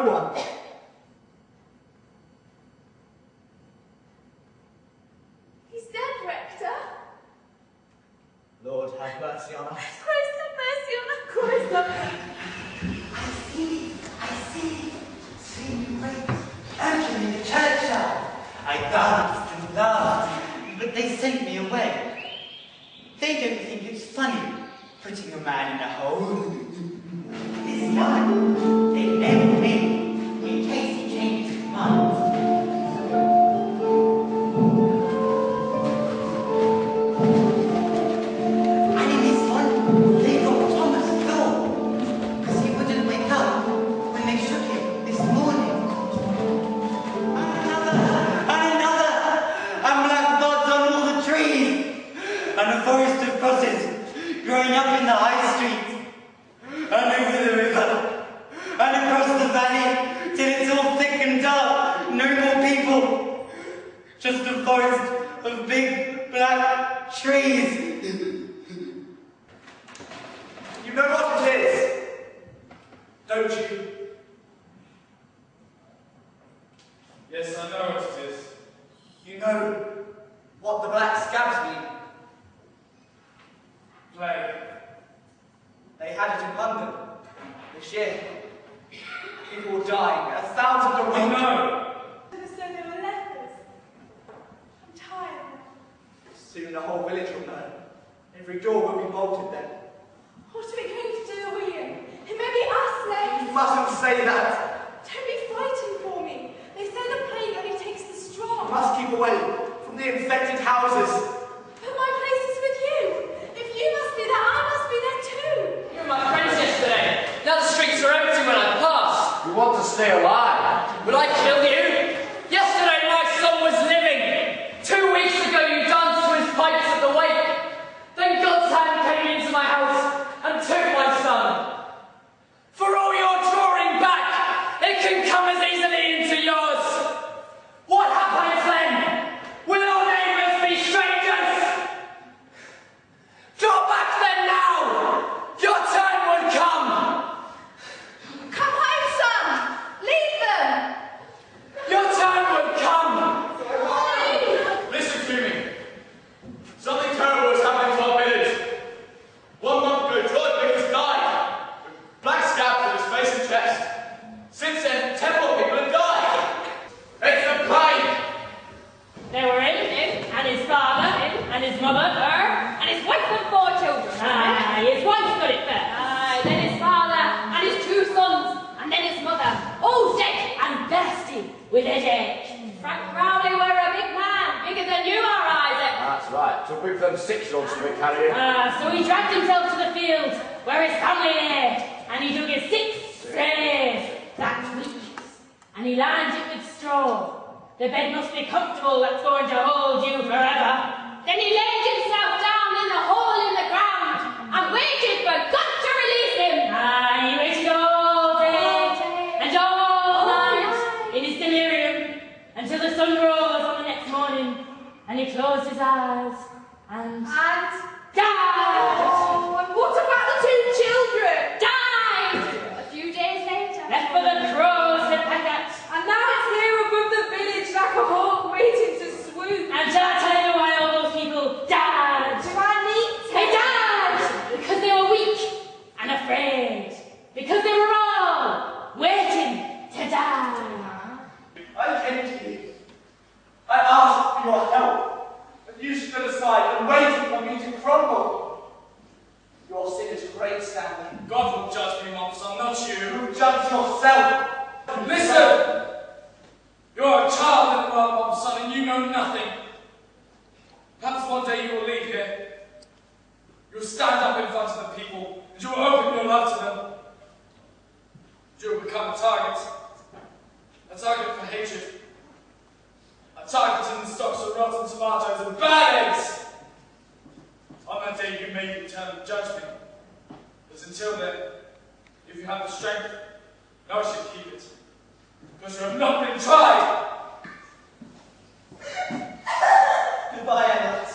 one. He's dead, Rector. Lord, have mercy on us. Christ, have mercy on us. Christ, have mercy. I see you wait, urging in the churchyard. I danced and laughed, but they sent me away. They don't think it's funny, putting a man in a hole. This one, they nailed me, in case he changed his mind. And in this one, they got Thomas Thor, because he wouldn't wake up when they shook him this morning. And black buds on all the trees, and a forest of crosses growing up in the high street, and over the river, and across the valley, till it's all thick and dark, no more people, just a forest of big black trees. You know what it is, don't you? Yes, I know what it is. You know what the black scabs mean. Plague. They had it in London this year. People were dying, 1,000 a I week. know. So they were lepers. I'm tired. Soon the whole village will know. Every door will be bolted then. What are we going to do, William? It may be us next. You mustn't say that. Don't be frightened for me. They say the plague only takes the You strong. must keep away from the infected houses. But my place is with you. If you must be there, I must be there too. You were my friends yesterday. Now the streets are empty when I pass. You want to stay alive? Would I kill you? Yesterday my son was living. 2 weeks ago you danced to his pipes at the wake. Then God's hand came into my house and took my son. For all your drawing back, it can come as easily into yours. What happens then? Will our neighbours be strangers? Draw back then now! Your turn would come! Come home, son. Leave them. Your turn would come! Why? Listen to me. Something terrible has happened to our village. 1 month ago, George Vickers died. With black scabs on his face and chest. Since then, 10 more people have died. It's the plague. They were him, and his father, and his mother, her, and his wife and 4 children. Aye, his wife got it first. Aye, then his father, and his 2 sons, and then his mother, all dead and thirsty with headache. Frank Crowley were a big man, bigger than you are, Isaac. That's right. Too big for them 6-year-olds to be carrying. So he dragged himself to the field where his family lay, and he dug his 6 graves, that's weeks, and he lined it with straw. The bed must be comfortable, that's going to hold you forever. Then he laid himself down in the hole in the ground and waited for God to release him. He waited all day and all night in his delirium until the sun rose on the next morning, and he closed his eyes and died. Oh, and what about the 2 children? Died. A few days later. Left for the crows to peck at. And now it's here above the village like a hawk waiting to swoop. And shall I tell you why all those people died? Do I need to? They died because they were weak and afraid. Because they were all waiting to die. I came to you. I asked for your help, but you stood aside and waited for me to crumble. Your sin is great, Stanley. God will judge me, Mom, son, not you. You judge yourself. Listen! You're a child in the world, Mom, son, and you know nothing. Perhaps one day you will leave here. You'll stand up in front of the people, and you will open your love to them. You will become a target for hatred, a target in the stocks of rotten tomatoes and bad eggs. On that day you may return and judge me, but until then, if you have the strength, I should keep it, because you have not been tried. Goodbye, Emmet.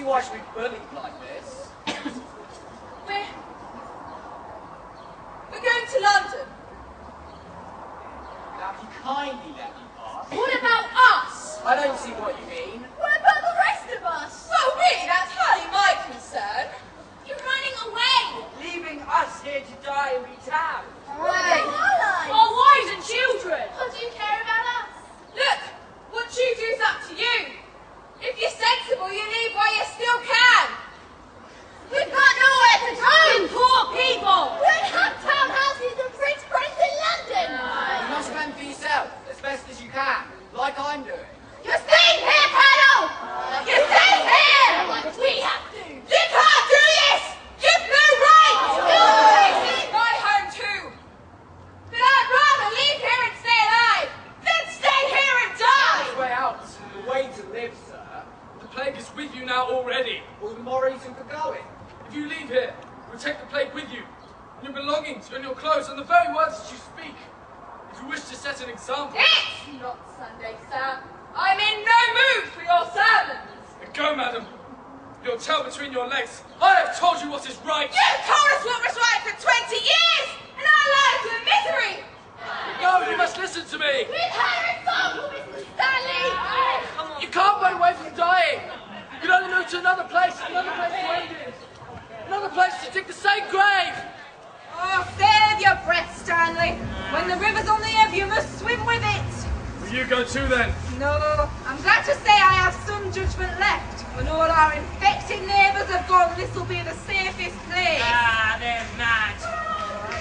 see why she'd be bullied like this. We're going to London. Now, if you kindly let me pass. What about us? I don't see what you mean. What about the rest of us? Well, really, that's hardly my concern. You're running away. Leaving us here to die and be damned. What about our lives? Our wives and children. What do you care about us? Look, what you do's up to you. If you're sensible, you leave while you still can. We've got nowhere to go. You poor people. We have townhouses and rich friends in London. You must fend for yourself as best as you can, like I'm doing. You're staying here, Colonel. You're staying here. We have to. You can't do this. You've no right. This is my home too. But I'd rather leave here and stay alive than stay here and die. The way out, the way to live, sir. The plague is with you now already. All the more reason for going. If you leave here, you'll take the plague with you, and your belongings, and your clothes, and the very words that you speak. If you wish to set an example. It's not Sunday, sir. I'm in no mood for your sermons. Then go, madam. Your tail between your legs. I have told you what is right. You've told us what was right for 20 years, and our lives are misery. No, you must listen to me. We've had an example, Mr. Stanley. You can't run away from dying. You can only move to another place to end it. Another place to dig the same grave. Oh, save your breath, Stanley. When the river's on the ebb, you must swim with it. Will you go too, then? No, I'm glad to say I have some judgment left. When all our infected neighbours have gone, this'll be the safest place. Ah, they're mad.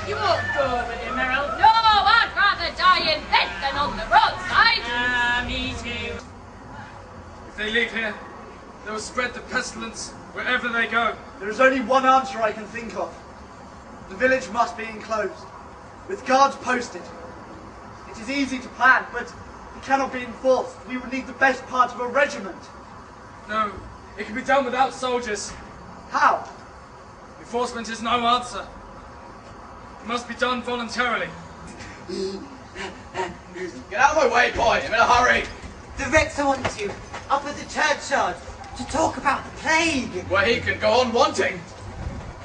You won't go over there, Merrill. No, I'd rather die in bed than on the roadside. Ah, me too. If they leave here, they will spread the pestilence wherever they go. There is only one answer I can think of. The village must be enclosed, with guards posted. It is easy to plan, but it cannot be enforced. We would need the best part of a regiment. No, it can be done without soldiers. How? Enforcement is no answer. It must be done voluntarily. Get out of my way, boy. I'm in a hurry. The rector wants you up at the churchyard to talk about the plague. Where he can go on wanting.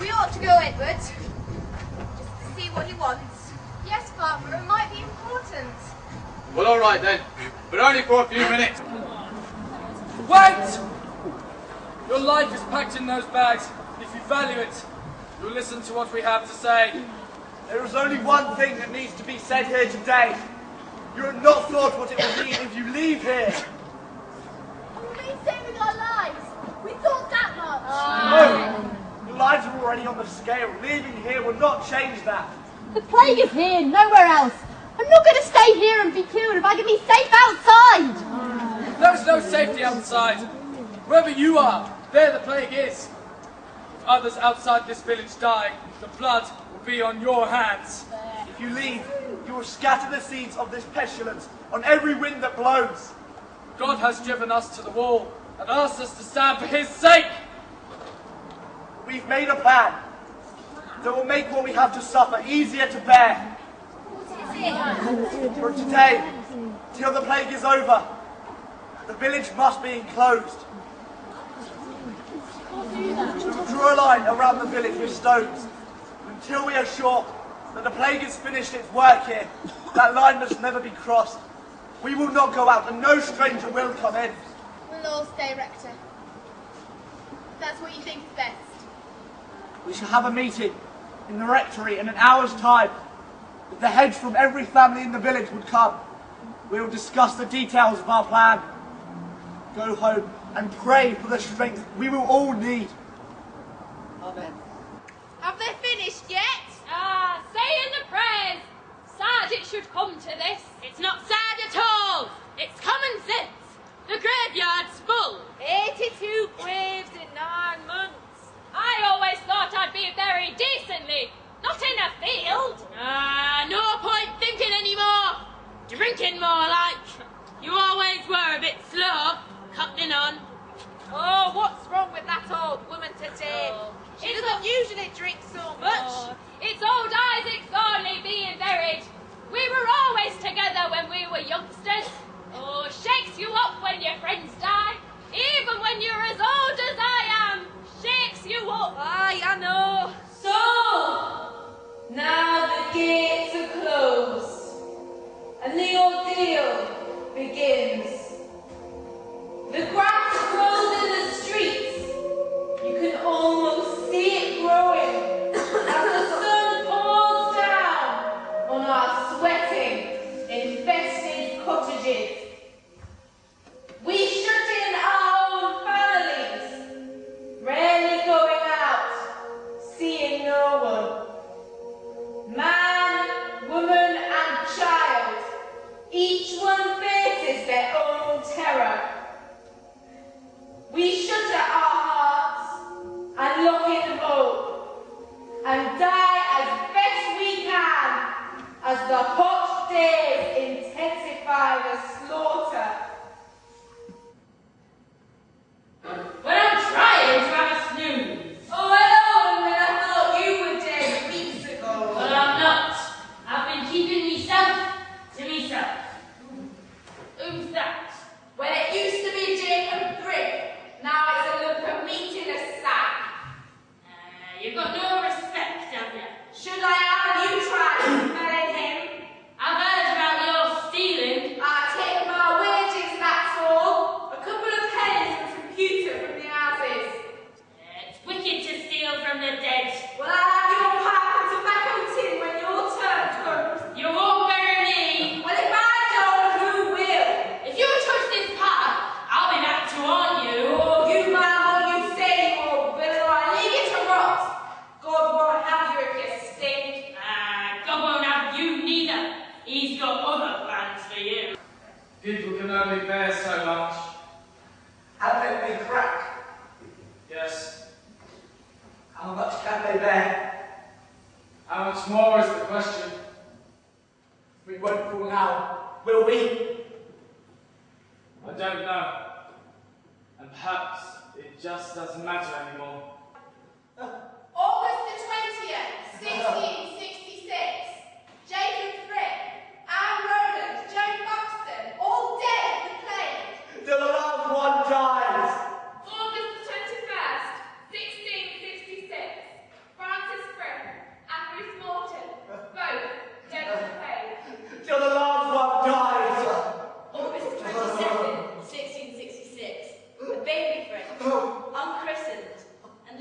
We ought to go, Edward. Just to see what he wants. Yes, Father, it might be important. Well, all right then. But only for a few minutes. Wait! Your life is packed in those bags. If you value it, you'll listen to what we have to say. There is only one thing that needs to be said here today. You have not thought what it will mean if you leave here. It will mean saving our lives. We thought that much. No, your lives are already on the scale. Leaving here will not change that. The plague is here, nowhere else. I'm not going to stay here and be killed if I can be safe outside. There's no safety outside. Wherever you are, there the plague is. If others outside this village die, the blood will be on your hands. If you leave, you will scatter the seeds of this pestilence on every wind that blows. God has driven us to the wall and asked us to stand for his sake. We've made a plan that will make what we have to suffer easier to bear. For today, till the plague is over, the village must be enclosed. We will draw a line around the village with stones. Until we are sure that the plague has finished its work here, that line must never be crossed. We will not go out, and no stranger will come in. We'll all stay, Rector. If that's what you think is best. We shall have a meeting in the rectory in an hour's time. If the heads from every family in the village would come, we will discuss the details of our plan. Go home and pray for the strength we will all need. Amen. Have they finished yet? Ah, saying the prayers. Sad it should come to this. It's not sad at all. It's common sense. The graveyard's full. 82 graves in 9 months. I always thought I'd be buried decently, not in a field. Ah, no point thinking anymore. Drinking more like. You always were a bit slow, cutting on. Oh, what's wrong with that old woman today? She doesn't usually drink so much. Oh, it's old Isaac's only being buried. We were always together when we were youngsters. Oh, shakes you up when your friends die, even when you're as old as I ordeal begins. The grass grows in the streets. You can almost see it growing as the sun pours down on our sweating, infested cottages. We shut in our own families, rarely going out, seeing no one. Man, woman and child, each one faces their own terror. We shut at our hearts and lock in hope and die as best we can as the hot days intensify the slaughter. Well, I'm trying to have a snooze. Oh, hello, and I thought you were dead weeks ago. But I'm not. I've been keeping myself to myself. Who's that? Well, it used to be Jacob Frick. Now it's a lump of meat in a sack. You've got no respect, have you? Should I have you try smelling him? I've heard about your stealing. I take my wages, that's all. A couple of pennies and some pewter from the houses. It's wicked to steal from the dead. Well, I'll have your pipe and tobacco tin when your turn comes. You won't bury me. Well, if I don't, who will? If you touch this pipe, I'll be back to haunt you. Oh, you mind what you say, you old villain, or I leave you to rot. God won't have you if you stink. God won't have you neither. He's got other plans for you. People can only bear so much. Have let me crack. Yes. How much can they bear? How much more is the question? We won't fall now, will we? I don't know. And perhaps it just doesn't matter anymore. August the 20th, 1666. Jacob Frick, Anne Rowland, Joan Buxton, all dead of the plague. Till the last one dies. August the 21st, 1666. Francis Frick and Ruth Morton, both dead of the plague. Till the last one dies. August 22nd, 1666, a baby Frick, unchristened, and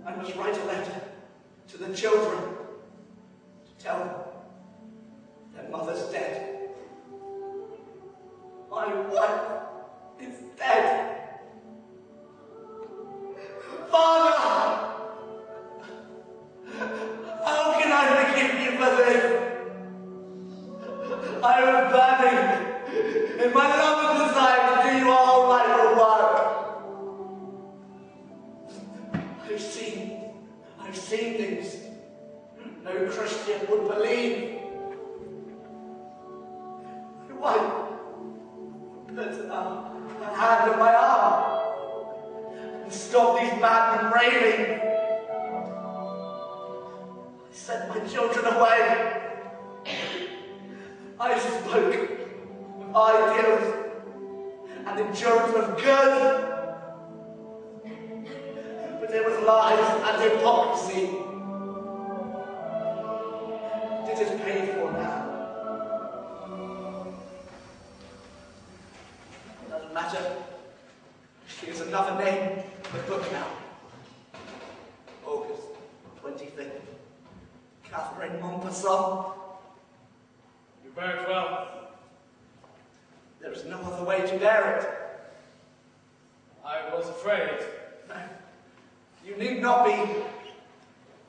I must write a letter to the children to tell them their mother's dead. My wife is dead. Father! How can I forgive you for this? I was burning in my love and desire to do you all right for a while. I've seen things no Christian would believe. My wife put her hand on my arm and stopped these madmen railing. I sent my children away. I spoke of ideals and endurance of good, but it was lies and hypocrisy. It is paid for now. It doesn't matter. She is another name in the book now. August 25th. Catherine Montpesson. You bear it well. There is no other way to bear it. I was afraid. No, you need not be.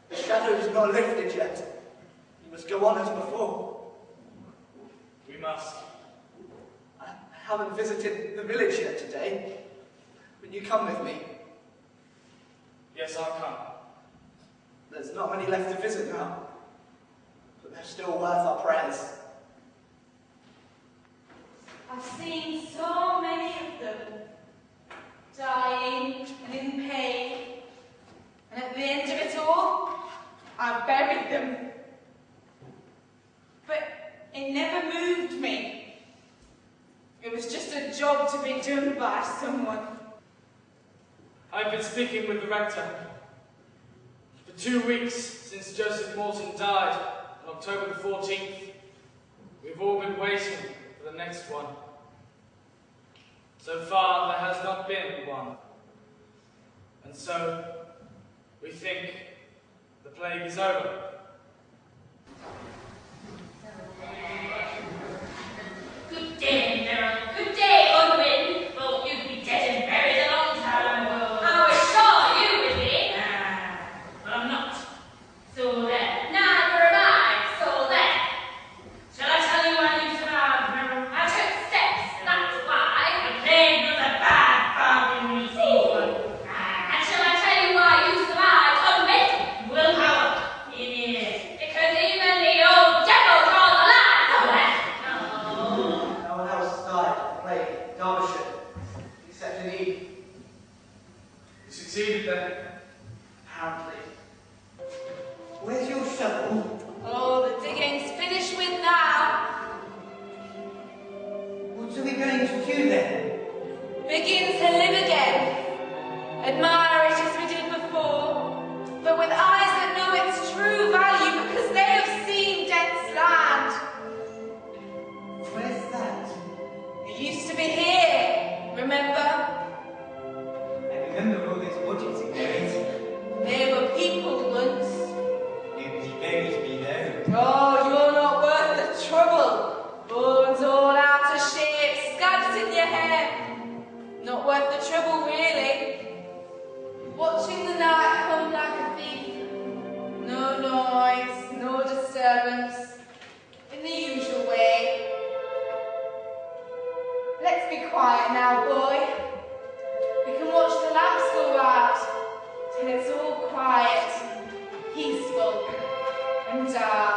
The shadow is not lifted yet. You must go on as before. We must. I haven't visited the village yet today. Will you come with me? Yes, I'll come. There's not many left to visit now, but they're still worth our prayers. I've seen so many of them, dying and in pain, and at the end of it all, I've buried them. But it never moved me. It was just a job to be done by someone. I've been speaking with the rector. For 2 weeks since Joseph Morton died on October the 14th, we've all been waiting for the next one. So far, there has not been one. And so, we think the plague is over. Good day, Merrill. Good day, Unwin. Well, you'd be dead and buried a long time ago. I was sure you would be. But I'm not. So there. Neither am I. So there. Shall I tell you why you survived, Merrill? I took steps. That's why. The plague was a bad bargain we seized one. And shall I tell you why you survived, Unwin? Willpower. It is. Because even the old devil draws a line somewhere. No. No one else died of the plague in Derbyshire, except in Eden. You succeeded then. Apparently. Where's your shovel? Oh, the digging's finished with now. What are we going to do then? Begin to live again. Admire it as we did before, but with eyes that know its true value because they have seen death's land. Where's that? It used to be here, remember? I remember all those bodies you buried. They were people once. Nobody buried me though. Oh, you're not worth the trouble. Bones all out of shape, scabs in your hair. Not worth the trouble, really. Watching the night come like a thief. No noise, no disturbance. In the usual way. Let's be quiet now, boy. We can watch the lamps go out till it's all quiet, peaceful, and dark.